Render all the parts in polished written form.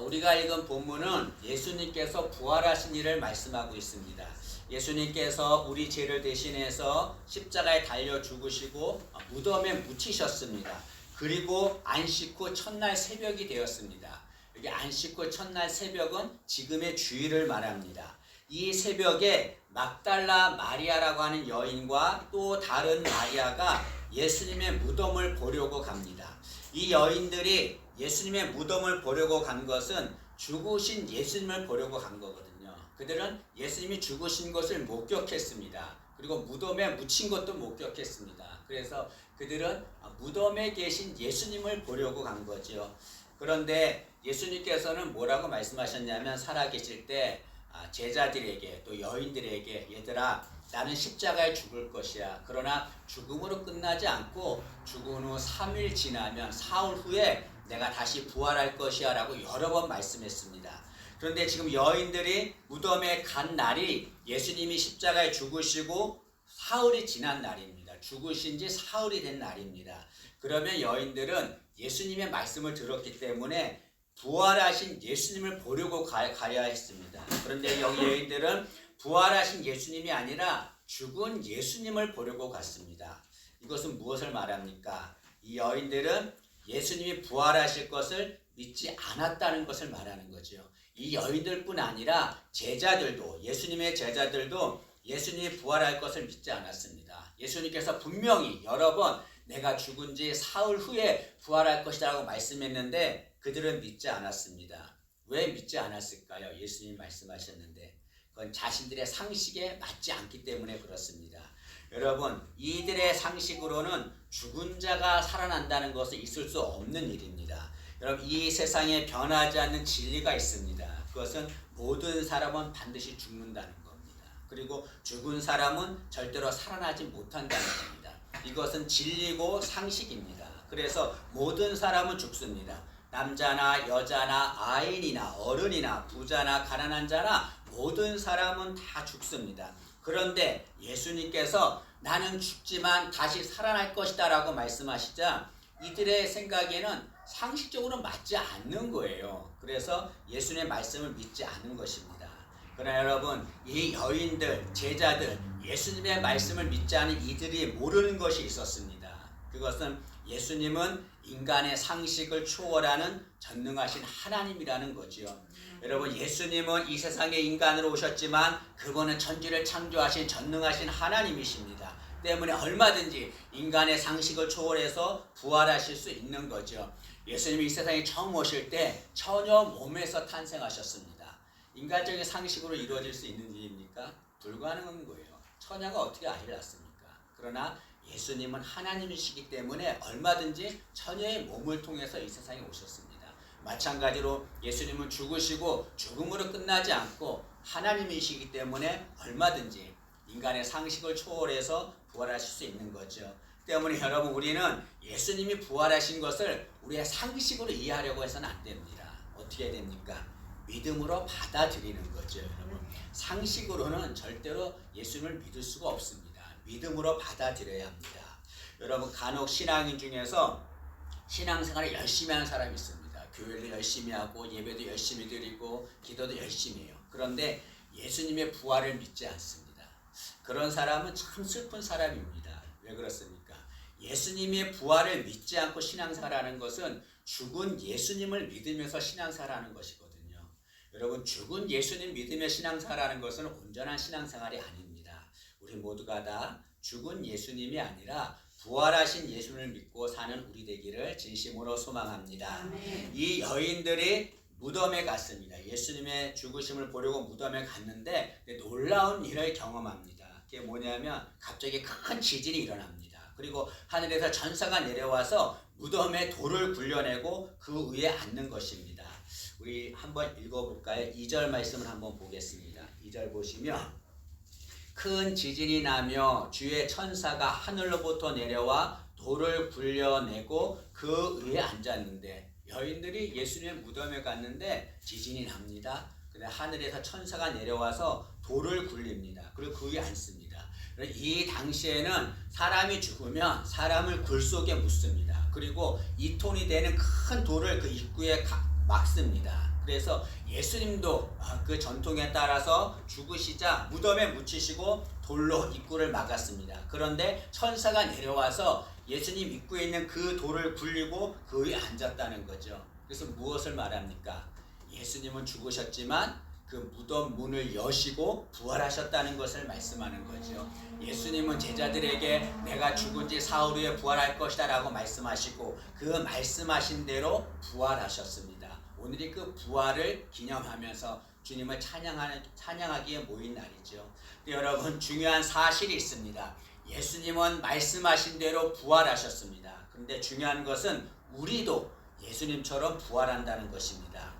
우리가 읽은 본문은 예수님께서 부활하신 일을 말씀하고 있습니다. 예수님께서 우리 죄를 대신해서 십자가에 달려 죽으시고 무덤에 묻히셨습니다. 그리고 안식 후 첫날 새벽이 되었습니다. 여기 안식 후 첫날 새벽은 지금의 주일을 말합니다. 이 새벽에 막달라 마리아라고 하는 여인과 또 다른 마리아가 예수님의 무덤을 보려고 갑니다. 이 여인들이 예수님의 무덤을 보려고 간 것은 죽으신 예수님을 보려고 간 거거든요. 그들은 예수님이 죽으신 것을 목격했습니다. 그리고 무덤에 묻힌 것도 목격했습니다. 그래서 그들은 무덤에 계신 예수님을 보려고 간 거죠. 그런데 예수님께서는 뭐라고 말씀하셨냐면 살아계실 때 제자들에게 또 여인들에게 얘들아 나는 십자가에 죽을 것이야. 그러나 죽음으로 끝나지 않고 죽은 후 3일 지나면 사흘 후에 내가 다시 부활할 것이야 라고 여러 번 말씀했습니다. 그런데 지금 여인들이 무덤에 간 날이 예수님이 십자가에 죽으시고 사흘이 지난 날입니다. 죽으신 지 사흘이 된 날입니다. 그러면 여인들은 예수님의 말씀을 들었기 때문에 부활하신 예수님을 보려고 가야 했습니다. 그런데 여기 여인들은 부활하신 예수님이 아니라 죽은 예수님을 보려고 갔습니다. 이것은 무엇을 말합니까? 이 여인들은 예수님이 부활하실 것을 믿지 않았다는 것을 말하는 거죠. 이 여인들뿐 아니라 제자들도, 예수님의 제자들도 예수님이 부활할 것을 믿지 않았습니다. 예수님께서 분명히 여러 번 내가 죽은 지 사흘 후에 부활할 것이다 라고 말씀했는데 그들은 믿지 않았습니다. 왜 믿지 않았을까요? 예수님이 말씀하셨는데 그건 자신들의 상식에 맞지 않기 때문에 그렇습니다. 여러분, 이들의 상식으로는 죽은 자가 살아난다는 것은 있을 수 없는 일입니다. 여러분, 이 세상에 변하지 않는 진리가 있습니다. 그것은 모든 사람은 반드시 죽는다는 겁니다. 그리고 죽은 사람은 절대로 살아나지 못한다는 겁니다. 이것은 진리고 상식입니다. 그래서 모든 사람은 죽습니다. 남자나 여자나 아인이나 어른이나 부자나 가난한 자나 모든 사람은 다 죽습니다. 그런데 예수님께서 나는 죽지만 다시 살아날 것이다 라고 말씀하시자 이들의 생각에는 상식적으로 맞지 않는 거예요. 그래서 예수님의 말씀을 믿지 않은 것입니다. 그러나 여러분, 이 여인들, 제자들, 예수님의 말씀을 믿지 않은 이들이 모르는 것이 있었습니다. 그것은 예수님은 인간의 상식을 초월하는 전능하신 하나님이라는 거지요. 여러분, 예수님은 이 세상에 인간으로 오셨지만 그분은 천지를 창조하신 전능하신 하나님이십니다. 때문에 얼마든지 인간의 상식을 초월해서 부활하실 수 있는 거죠. 예수님이 이 세상에 처음 오실 때 처녀 몸에서 탄생하셨습니다. 인간적인 상식으로 이루어질 수 있는 일입니까? 불가능한 거예요. 처녀가 어떻게 아이를 낳습니까? 그러나 예수님은 하나님이시기 때문에 얼마든지 처녀의 몸을 통해서 이 세상에 오셨습니다. 마찬가지로 예수님은 죽으시고 죽음으로 끝나지 않고 하나님이시기 때문에 얼마든지 인간의 상식을 초월해서 부활하실 수 있는 거죠. 때문에 여러분, 우리는 예수님이 부활하신 것을 우리의 상식으로 이해하려고 해서는 안 됩니다. 어떻게 됩니까? 믿음으로 받아들이는 거죠. 여러분, 상식으로는 절대로 예수님을 믿을 수가 없습니다. 믿음으로 받아들여야 합니다. 여러분, 간혹 신앙인 중에서 신앙생활을 열심히 하는 사람이 있습니다. 교회를 열심히 하고 예배도 열심히 드리고 기도도 열심히 해요. 그런데 예수님의 부활을 믿지 않습니다. 그런 사람은 참 슬픈 사람입니다. 왜 그렇습니까? 예수님의 부활을 믿지 않고 신앙생활하는 것은 죽은 예수님을 믿으면서 신앙생활하는 것이거든요. 여러분, 죽은 예수님 믿으며 신앙생활하는 것은 온전한 신앙생활이 아닙니다. 우리 모두가 다 죽은 예수님이 아니라 부활하신 예수님을 믿고 사는 우리 되기를 진심으로 소망합니다. 아멘. 이 여인들이 무덤에 갔습니다. 예수님의 죽으심을 보려고 무덤에 갔는데 놀라운 일을 경험합니다. 그게 뭐냐면 갑자기 큰 지진이 일어납니다. 그리고 하늘에서 전사가 내려와서 무덤에 돌을 굴려내고 그 위에 앉는 것입니다. 우리 한번 읽어볼까요? 2절 말씀을 한번 보겠습니다. 2절 보시면 큰 지진이 나며 주의 천사가 하늘로부터 내려와 돌을 굴려내고 그 위에 앉았는데, 여인들이 예수님의 무덤에 갔는데 지진이 납니다. 근데 하늘에서 천사가 내려와서 돌을 굴립니다. 그리고 그 위에 앉습니다. 이 당시에는 사람이 죽으면 사람을 굴 속에 묻습니다. 그리고 2톤이 되는 큰 돌을 그 입구에 막습니다. 그래서 예수님도 그 전통에 따라서 죽으시자 무덤에 묻히시고 돌로 입구를 막았습니다. 그런데 천사가 내려와서 예수님 입구에 있는 그 돌을 굴리고 그 위에 앉았다는 거죠. 그래서 무엇을 말합니까? 예수님은 죽으셨지만 그 무덤 문을 여시고 부활하셨다는 것을 말씀하는 거죠. 예수님은 제자들에게 내가 죽은 지 사흘 후에 부활할 것이다 라고 말씀하시고 그 말씀하신 대로 부활하셨습니다. 오늘이 그 부활을 기념하면서 주님을 찬양하기에 모인 날이죠. 여러분, 중요한 사실이 있습니다. 예수님은 말씀하신 대로 부활하셨습니다. 그런데 중요한 것은 우리도 예수님처럼 부활한다는 것입니다.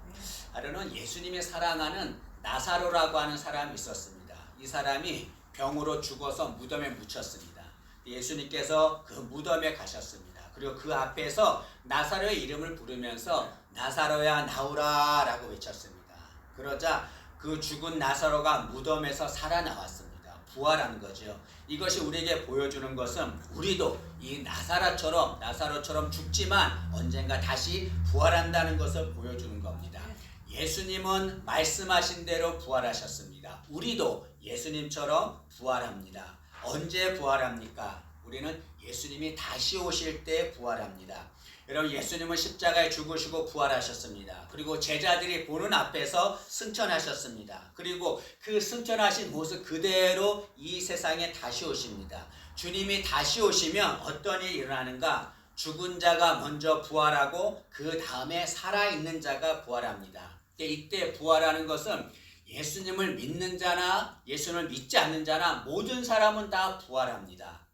하루는 예수님이 사랑하는 나사로라고 하는 사람이 있었습니다. 이 사람이 병으로 죽어서 무덤에 묻혔습니다. 예수님께서 그 무덤에 가셨습니다. 그리고 그 앞에서 나사로의 이름을 부르면서 나사로야 나오라 라고 외쳤습니다. 그러자 그 죽은 나사로가 무덤에서 살아나왔습니다. 부활한 거죠. 이것이 우리에게 보여주는 것은 우리도 이 나사로처럼 죽지만 언젠가 다시 부활한다는 것을 보여주는 겁니다. 예수님은 말씀하신 대로 부활하셨습니다. 우리도 예수님처럼 부활합니다. 언제 부활합니까? 우리는 예수님이 다시 오실 때 부활합니다. 여러분, 예수님은 십자가에 죽으시고 부활하셨습니다. 그리고 제자들이 보는 앞에서 승천하셨습니다. 그리고 그 승천하신 모습 그대로 이 세상에 다시 오십니다. 주님이 다시 오시면 어떤 일이 일어나는가? 죽은 자가 먼저 부활하고 그 다음에 살아있는 자가 부활합니다. 이때 부활하는 것은 예수님을 믿는 자나 예수님을 믿지 않는 자나 모든 사람은 다 부활합니다.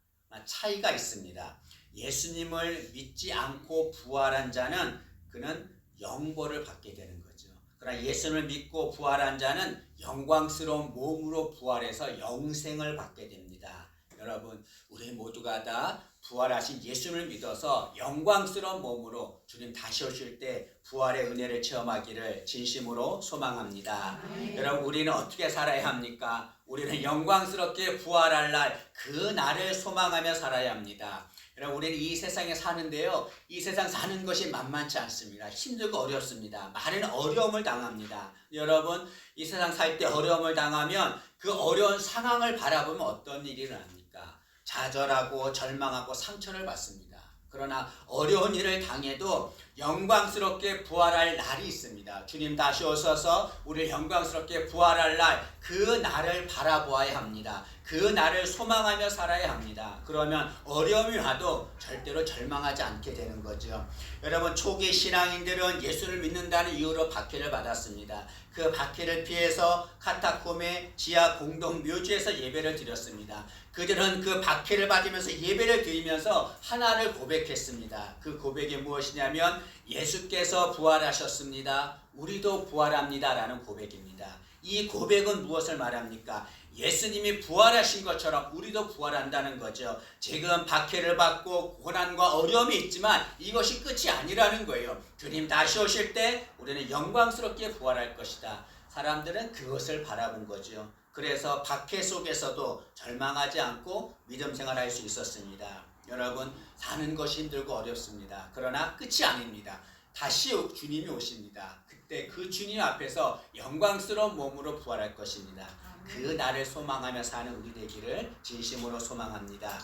차이가 있습니다. 예수님을 믿지 않고 부활한 자는 그는 영벌을 받게 되는 거죠. 그러나 예수님을 믿고 부활한 자는 영광스러운 몸으로 부활해서 영생을 받게 됩니다. 여러분, 우리 모두가 다 부활하신 예수님을 믿어서 영광스러운 몸으로 주님 다시 오실 때 부활의 은혜를 체험하기를 진심으로 소망합니다. 여러분, 우리는 어떻게 살아야 합니까? 우리는 영광스럽게 부활할 날, 그 날을 소망하며 살아야 합니다. 여러분, 우리는 이 세상에 사는데요, 이 세상 사는 것이 만만치 않습니다. 힘들고 어렵습니다. 많은 어려움을 당합니다. 여러분, 이 세상 살 때 어려움을 당하면 그 어려운 상황을 바라보면 어떤 일이 일어납니까? 좌절하고 절망하고 상처를 받습니다. 그러나 어려운 일을 당해도 영광스럽게 부활할 날이 있습니다. 주님 다시 오셔서 우리를 영광스럽게 부활할 날, 그 날을 바라보아야 합니다. 그 날을 소망하며 살아야 합니다. 그러면 어려움이 와도 절대로 절망하지 않게 되는 거죠. 여러분, 초기 신앙인들은 예수를 믿는다는 이유로 박해를 받았습니다. 그 박해를 피해서 카타콤의 지하 공동 묘지에서 예배를 드렸습니다. 그들은 그 박해를 받으면서 예배를 드리면서 하나를 고백했습니다. 그 고백이 무엇이냐면 예수께서 부활하셨습니다. 우리도 부활합니다 라는 고백입니다. 이 고백은 무엇을 말합니까? 예수님이 부활하신 것처럼 우리도 부활한다는 거죠. 지금 박해를 받고 고난과 어려움이 있지만 이것이 끝이 아니라는 거예요. 주님 다시 오실 때 우리는 영광스럽게 부활할 것이다. 사람들은 그것을 바라본 거죠. 그래서 박해 속에서도 절망하지 않고 믿음 생활할 수 있었습니다. 여러분, 사는 것이 힘들고 어렵습니다. 그러나 끝이 아닙니다. 다시 주님이 오십니다. 그때 그 주님 앞에서 영광스러운 몸으로 부활할 것입니다. 그 날을 소망하며 사는 우리 되기를 진심으로 소망합니다.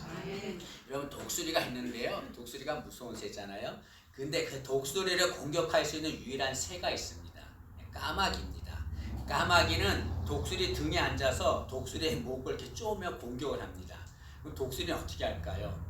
여러분, 독수리가 있는데요, 독수리가 무서운 새잖아요. 근데 그 독수리를 공격할 수 있는 유일한 새가 있습니다. 까마귀입니다. 까마귀는 독수리 등에 앉아서 독수리의 목을 이렇게 쪼며 공격을 합니다. 그럼 독수리는 어떻게 할까요?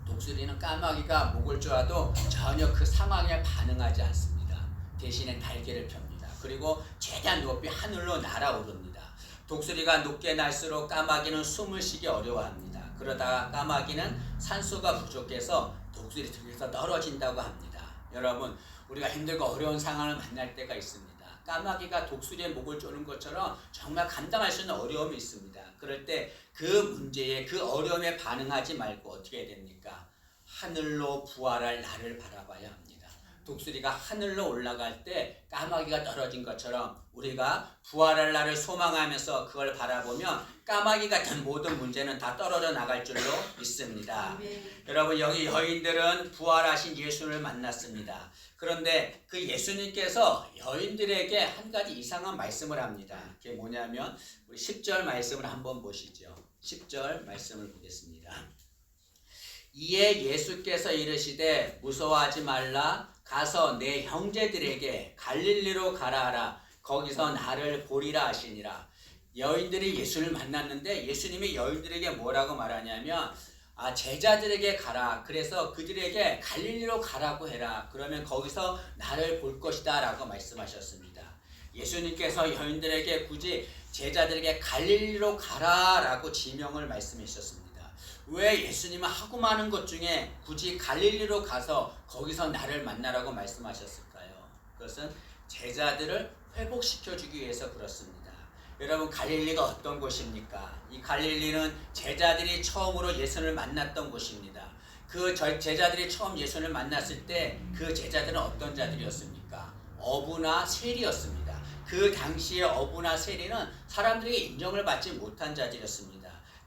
독수리는 까마귀가 목을 쪼아도 전혀 그 상황에 반응하지 않습니다. 대신에 날개를 펴니다. 그리고 최대한 높이 하늘로 날아오릅니다. 독수리가 높게 날수록 까마귀는 숨을 쉬기 어려워합니다. 그러다가 까마귀는 산소가 부족해서 독수리 등에서 떨어진다고 합니다. 여러분, 우리가 힘들고 어려운 상황을 만날 때가 있습니다. 까마귀가 독수리의 목을 쪼는 것처럼 정말 감당할 수 있는 어려움이 있습니다. 그럴 때 그 문제에, 그 어려움에 반응하지 말고 어떻게 해야 됩니까? 하늘로 부활할 나를 바라봐야 합니다. 독수리가 하늘로 올라갈 때 까마귀가 떨어진 것처럼 우리가 부활할 날을 소망하면서 그걸 바라보면 까마귀 같은 모든 문제는 다 떨어져 나갈 줄로 믿습니다. 여러분, 여기 여인들은 부활하신 예수를 만났습니다. 그런데 그 예수님께서 여인들에게 한 가지 이상한 말씀을 합니다. 그게 뭐냐면 우리 10절 말씀을 한번 보시죠. 10절 말씀을 보겠습니다. 이에 예수께서 이르시되 무서워하지 말라. 가서 내 형제들에게 갈릴리로 가라 하라. 거기서 나를 보리라 하시니라. 여인들이 예수를 만났는데 예수님이 여인들에게 뭐라고 말하냐면 제자들에게 가라. 그래서 그들에게 갈릴리로 가라고 해라. 그러면 거기서 나를 볼 것이다 라고 말씀하셨습니다. 예수님께서 여인들에게 굳이 제자들에게 갈릴리로 가라 라고 지명을 말씀하셨습니다. 왜 예수님은 하고 많은 것 중에 굳이 갈릴리로 가서 거기서 나를 만나라고 말씀하셨을까요? 그것은 제자들을 회복시켜주기 위해서 그렇습니다. 여러분, 갈릴리가 어떤 곳입니까? 이 갈릴리는 제자들이 처음으로 예수를 만났던 곳입니다. 그 제자들이 처음 예수를 만났을 때 그 제자들은 어떤 자들이었습니까? 어부나 세리였습니다. 그 당시에 어부나 세리는 사람들에게 인정을 받지 못한 자들이었습니다.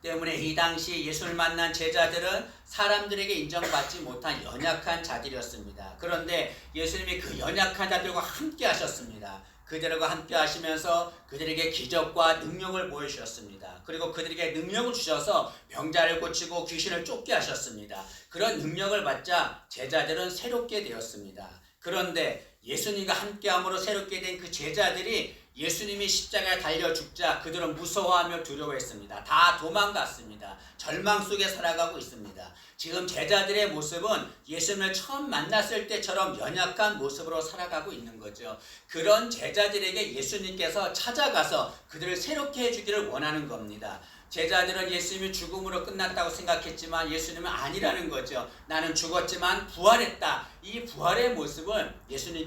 때문에 이 당시 예수를 만난 제자들은 사람들에게 인정받지 못한 연약한 자들이었습니다. 그런데 예수님이 그 연약한 자들과 함께 하셨습니다. 그들과 함께 하시면서 그들에게 기적과 능력을 보여주셨습니다. 그리고 그들에게 능력을 주셔서 병자를 고치고 귀신을 쫓게 하셨습니다. 그런 능력을 받자 제자들은 새롭게 되었습니다. 그런데 예수님과 함께함으로 새롭게 된 그 제자들이 예수님이 십자가에 달려 죽자 그들은 무서워하며 두려워했습니다. 다 도망갔습니다. 절망 속에 살아가고 있습니다. 지금 제자들의 모습은 예수님을 처음 만났을 때처럼 연약한 모습으로 살아가고 있는 거죠. 그런 제자들에게 예수님께서 찾아가서 그들을 새롭게 해주기를 원하는 겁니다. 제자들은 예수님이 죽음으로 끝났다고 생각했지만 예수님은 아니라는 거죠. 나는 죽었지만 부활했다. 이 부활의 모습을 예수님이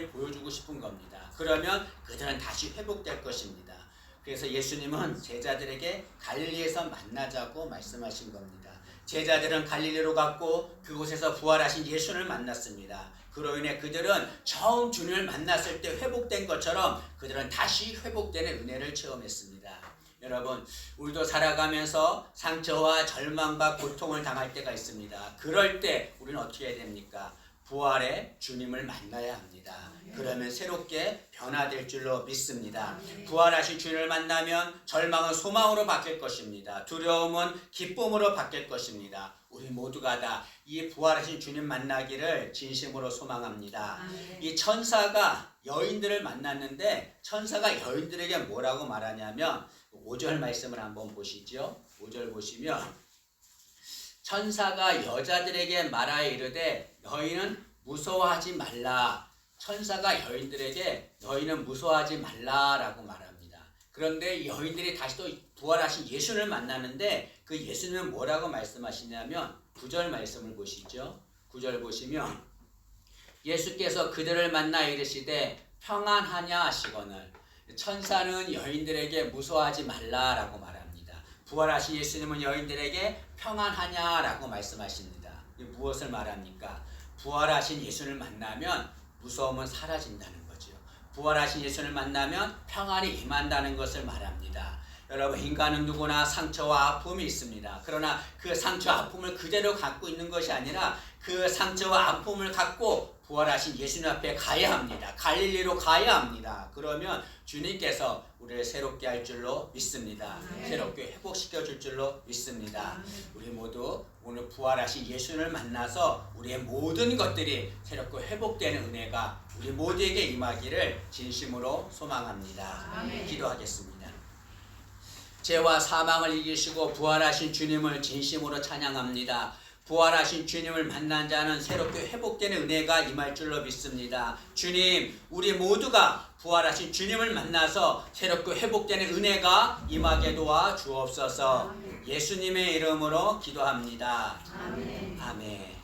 보여주고 싶은 겁니다. 그러면 그들은 다시 회복될 것입니다. 그래서 예수님은 제자들에게 갈릴리에서 만나자고 말씀하신 겁니다. 제자들은 갈릴리로 갔고 그곳에서 부활하신 예수를 만났습니다. 그로 인해 그들은 처음 주님을 만났을 때 회복된 것처럼 그들은 다시 회복되는 은혜를 체험했습니다. 여러분, 우리도 살아가면서 상처와 절망과 고통을 당할 때가 있습니다. 그럴 때 우리는 어떻게 해야 됩니까? 부활의 주님을 만나야 합니다. 그러면 새롭게 변화될 줄로 믿습니다. 부활하신 주님을 만나면 절망은 소망으로 바뀔 것입니다. 두려움은 기쁨으로 바뀔 것입니다. 우리 모두가 다 이 부활하신 주님 만나기를 진심으로 소망합니다. 이 천사가 여인들을 만났는데 천사가 여인들에게 뭐라고 말하냐면 5절 말씀을 한번 보시죠. 5절 보시면 천사가 여자들에게 말하여 이르되 너희는 무서워하지 말라. 천사가 여인들에게 너희는 무서워하지 말라라고 말합니다. 그런데 여인들이 다시 또 부활하신 예수를 만나는데 그 예수님은 뭐라고 말씀하시냐면 9절 말씀을 보시죠. 9절 보시면 예수께서 그들을 만나 이르시되 평안하냐 하시거늘. 천사는 여인들에게 무서워하지 말라라고 말합니다. 부활하신 예수님은 여인들에게 평안하냐라고 말씀하십니다. 무엇을 말합니까? 부활하신 예수를 만나면 무서움은 사라진다는 거죠. 부활하신 예수를 만나면 평안이 임한다는 것을 말합니다. 여러분, 인간은 누구나 상처와 아픔이 있습니다. 그러나 그 상처와 아픔을 그대로 갖고 있는 것이 아니라 그 상처와 아픔을 갖고 부활하신 예수님 앞에 가야 합니다. 갈릴리로 가야 합니다. 그러면 주님께서 우리를 새롭게 할 줄로 믿습니다. 새롭게 회복시켜 줄 줄로 믿습니다. 우리 모두 오늘 부활하신 예수를 만나서 우리의 모든 것들이 새롭게 회복되는 은혜가 우리 모두에게 임하기를 진심으로 소망합니다. 기도하겠습니다. 죄와 사망을 이기시고 부활하신 주님을 진심으로 찬양합니다. 부활하신 주님을 만난 자는 새롭게 회복되는 은혜가 임할 줄로 믿습니다. 주님, 우리 모두가 부활하신 주님을 만나서 새롭게 회복되는 은혜가 임하게 도와 주옵소서. 예수님의 이름으로 기도합니다. 아멘.